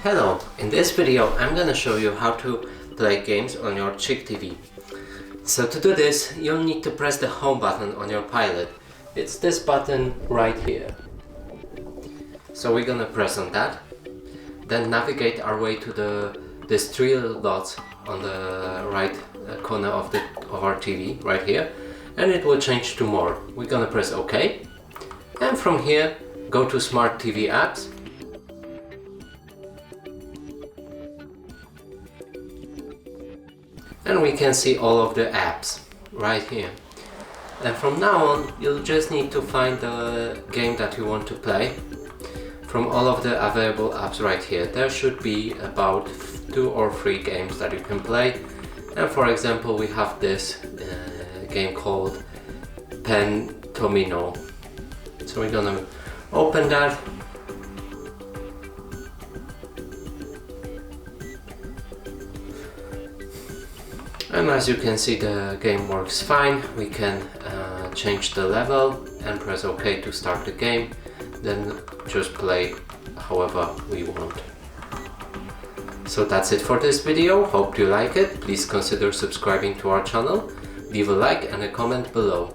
Hello, in this video I'm gonna show you how to play games on your CHiQTV. So to do this, you'll need to press the home button on your Pilot. It's this button right here. So we're gonna press on that, then navigate our way to these three little dots on the right corner of our TV, right here, and it will change to more. We're gonna press OK, and from here go to Smart TV Apps. And we can see all of the apps right here. And from now on, you'll just need to find the game that you want to play from all of the available apps right here. There should be about 2 or 3 games that you can play. And for example, we have this game called Pentomino. So we're gonna open that. And as you can see, the game works fine. We can change the level and press OK to start the game, then just play however we want. So that's it for this video. Hope you like it. Please consider subscribing to our channel, leave a like and a comment below.